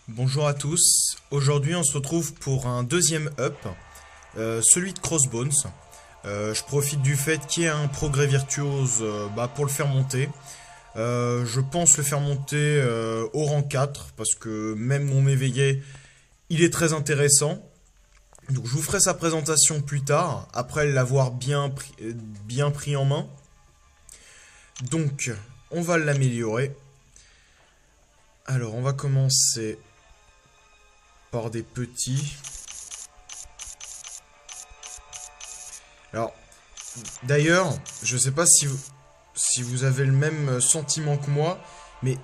Bonjour à tous, aujourd'hui on se retrouve pour un deuxième up, celui de Crossbones. Je profite du fait qu'il y ait un progrès virtuose pour le faire monter. Je pense le faire monter au rang 4 parce que même mon éveillé il est très intéressant. Donc je vous ferai sa présentation plus tard, après l'avoir bien pris en main. Donc on va l'améliorer. Alors on va commencer par des petits. Alors, d'ailleurs, je sais pas si vous avez le même sentiment que moi, mais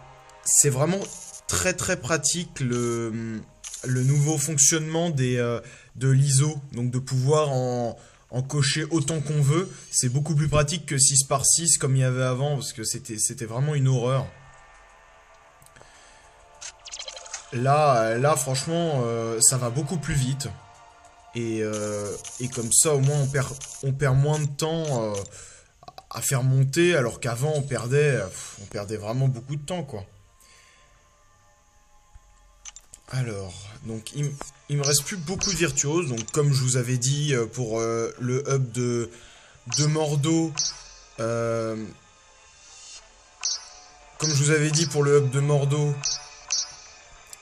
c'est vraiment très pratique le nouveau fonctionnement de l'ISO. Donc de pouvoir en cocher autant qu'on veut. C'est beaucoup plus pratique que 6 par 6 comme il y avait avant, parce que c'était vraiment une horreur. Là franchement, ça va beaucoup plus vite. Et comme ça, au moins, on perd moins de temps à faire monter, alors qu'avant, on perdait vraiment beaucoup de temps, quoi. Alors, donc, il me reste plus beaucoup de virtuoses. Donc, comme je vous avais dit pour le hub de Mordo, euh, comme je vous avais dit pour le hub de Mordo,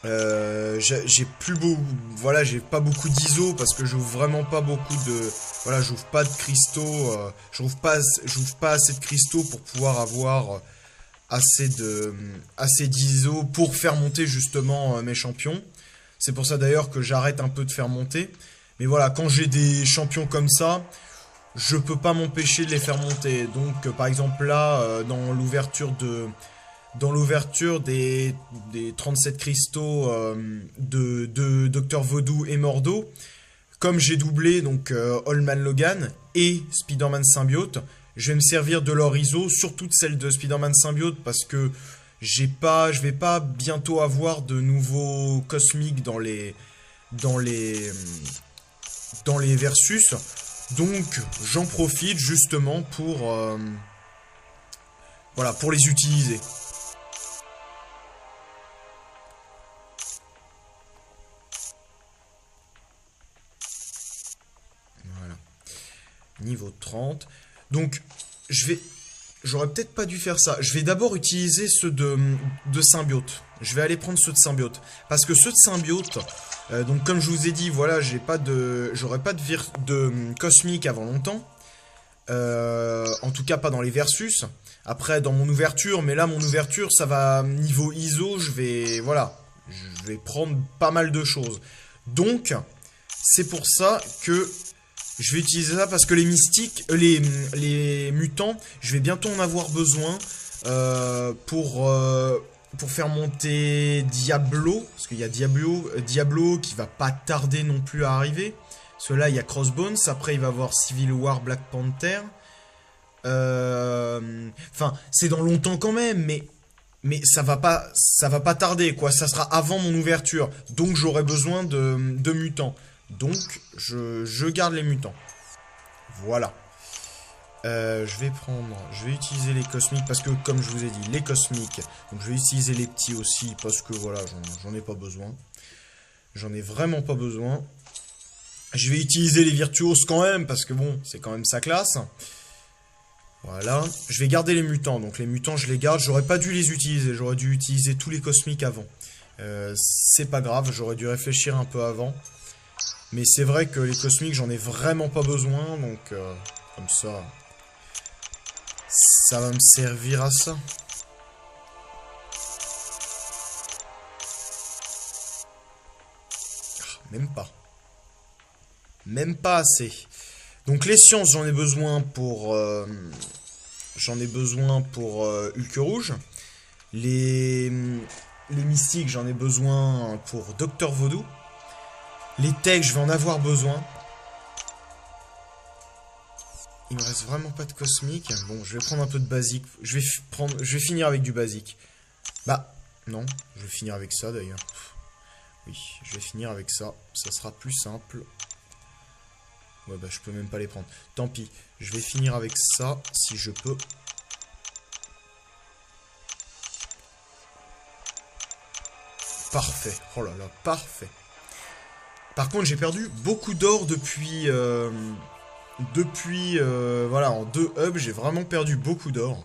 j'ai plus beau, voilà, j'ai pas beaucoup d'ISO parce que j'ouvre vraiment pas beaucoup de, voilà, j'ouvre pas de cristaux, j'ouvre pas assez de cristaux pour pouvoir avoir assez d'ISO pour faire monter justement mes champions. C'est pour ça d'ailleurs que j'arrête un peu de faire monter. Mais voilà, quand j'ai des champions comme ça, je peux pas m'empêcher de les faire monter. Donc par exemple là, dans l'ouverture des 37 cristaux de Dr Vodou et Mordo, comme j'ai doublé donc Old Man Logan et Spider-Man Symbiote, je vais me servir de leur ISO, surtout de celle de Spider-Man Symbiote, parce que je vais pas bientôt avoir de nouveaux cosmiques dans les, dans les versus. Donc j'en profite justement voilà, pour les utiliser. Voilà. Niveau 30. Donc, je vais. J'aurais peut-être pas dû faire ça. Je vais d'abord utiliser ceux de symbiote. Je vais aller prendre ceux de symbiote. Parce que ceux de symbiote, donc comme je vous ai dit, voilà, j'aurais pas de cosmique avant longtemps. En tout cas, pas dans les versus. Après, dans mon ouverture, mais là, mon ouverture, ça va niveau ISO, voilà, je vais prendre pas mal de choses. Donc, c'est pour ça que je vais utiliser ça parce que les mystiques, les mutants, je vais bientôt en avoir besoin pour faire monter Diablo. Parce qu'il y a Diablo qui va pas tarder non plus à arriver. Parce que là, il y a Crossbones. Après, il va y avoir Civil War, Black Panther. Enfin, c'est dans longtemps quand même, mais ça va pas tarder, quoi. Ça sera avant mon ouverture. Donc, j'aurai besoin de mutants. Donc, je garde les mutants. Voilà. Je vais utiliser les cosmiques parce que, comme je vous ai dit, les cosmiques. Donc, je vais utiliser les petits aussi parce que, voilà, j'en ai pas besoin. J'en ai vraiment pas besoin. Je vais utiliser les virtuoses quand même parce que, bon, c'est quand même sa classe. Voilà. Je vais garder les mutants. Donc, les mutants, je les garde. J'aurais pas dû les utiliser. J'aurais dû utiliser tous les cosmiques avant. C'est pas grave. J'aurais dû réfléchir un peu avant. Mais c'est vrai que les cosmiques, j'en ai vraiment pas besoin, donc comme ça va me servir à ça. Même pas. Même pas assez. Donc les sciences, j'en ai besoin pour Hulk Rouge. Les, les mystiques, j'en ai besoin pour Docteur Vodou. Les techs, je vais en avoir besoin. Il me reste vraiment pas de cosmique. Bon, je vais prendre un peu de basique. Je vais finir avec du basique. Bah, non, je vais finir avec ça d'ailleurs. Oui, je vais finir avec ça. Ça sera plus simple. Ouais, bah, je peux même pas les prendre. Tant pis, je vais finir avec ça si je peux. parfait. Oh là là, parfait. Par contre, j'ai perdu beaucoup d'or depuis... voilà, en 2 hubs, j'ai vraiment perdu beaucoup d'or.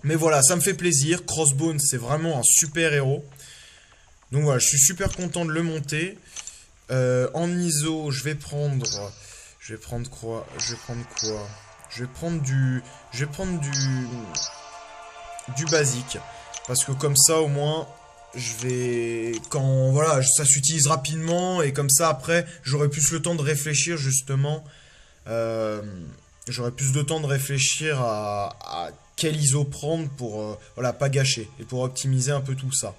Mais voilà, ça me fait plaisir. Crossbones, c'est vraiment un super héros. Donc voilà, je suis super content de le monter. En ISO, je vais prendre quoi? Je vais prendre du basique. Parce que comme ça, au moins, voilà, ça s'utilise rapidement. Et comme ça, après, j'aurai plus le temps de réfléchir, justement. J'aurai plus de temps de réfléchir à quel ISO prendre pour voilà, pas gâcher. Et pour optimiser un peu tout ça.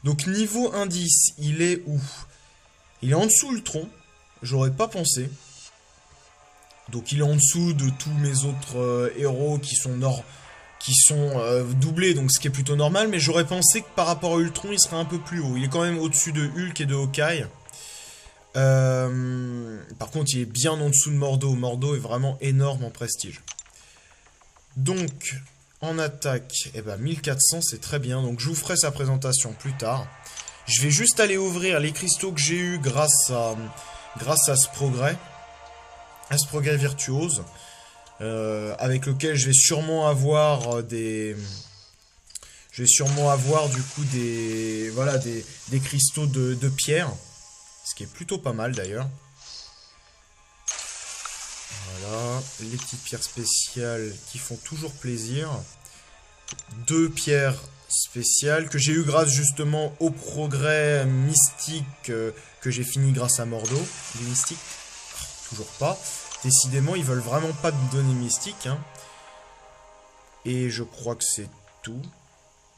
Donc niveau indice, il est où? Il est en dessous Ultron. J'aurais pas pensé. Donc il est en dessous de tous mes autres héros qui sont doublés, donc ce qui est plutôt normal. Mais j'aurais pensé que par rapport à Ultron, il serait un peu plus haut. Il est quand même au-dessus de Hulk et de Hawkeye. Par contre, il est bien en dessous de Mordo. Mordo est vraiment énorme en prestige. Donc... En attaque, eh ben 1400 c'est très bien, donc je vous ferai sa présentation plus tard. Je vais juste aller ouvrir les cristaux que j'ai eu grâce à ce progrès virtuose, avec lequel je vais sûrement avoir du coup des cristaux de pierre, ce qui est plutôt pas mal d'ailleurs. Voilà, les petites pierres spéciales qui font toujours plaisir. 2 pierres spéciales que j'ai eu grâce justement au progrès mystique que j'ai fini grâce à Mordo. Les mystiques, toujours pas. Décidément, ils veulent vraiment pas me donner mystique. Hein. Et je crois que c'est tout.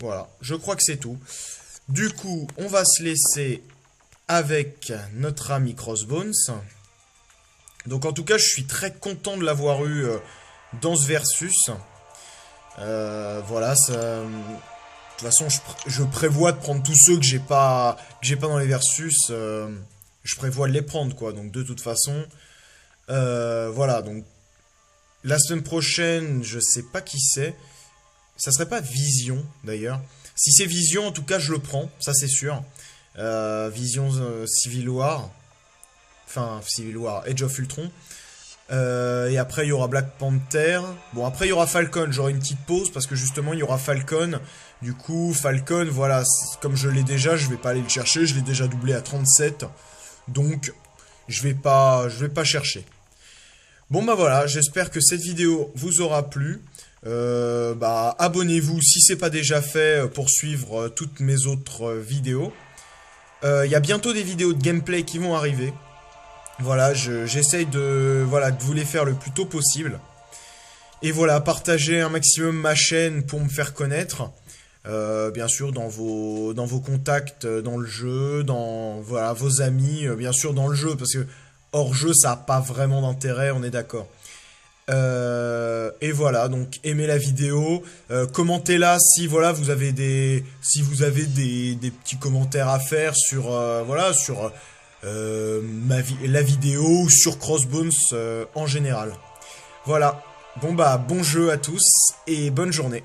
Voilà, je crois que c'est tout. Du coup, on va se laisser avec notre ami Crossbones. Donc en tout cas, je suis très content de l'avoir eu dans ce versus. Voilà, ça... De toute façon, je prévois de prendre tous ceux que j'ai pas dans les versus. Je prévois de les prendre, quoi. Donc de toute façon, voilà. Donc la semaine prochaine, je sais pas qui c'est. Ça serait pas Vision, d'ailleurs. Si c'est Vision, en tout cas, je le prends. Ça, c'est sûr. Vision Civil War. Enfin, Civil War, Age of Ultron. Et après, il y aura Black Panther. Bon, après, il y aura Falcon. J'aurai une petite pause parce que justement, il y aura Falcon. Du coup, Falcon, voilà, comme je l'ai déjà, je vais pas aller le chercher. Je l'ai déjà doublé à 37. Donc, je vais pas chercher. Bon, bah voilà, j'espère que cette vidéo vous aura plu. Abonnez-vous si c'est pas déjà fait pour suivre toutes mes autres vidéos. Il y a bientôt des vidéos de gameplay qui vont arriver. Voilà, j'essaye de vous les faire le plus tôt possible. Et voilà, partagez un maximum ma chaîne pour me faire connaître. Bien sûr, dans vos contacts dans le jeu, dans vos amis, bien sûr dans le jeu, parce que hors jeu, ça n'a pas vraiment d'intérêt, on est d'accord. Et voilà, donc aimez la vidéo, commentez-la si vous avez des petits commentaires à faire sur la vidéo ou sur Crossbones en général. Voilà. Bon jeu à tous et bonne journée.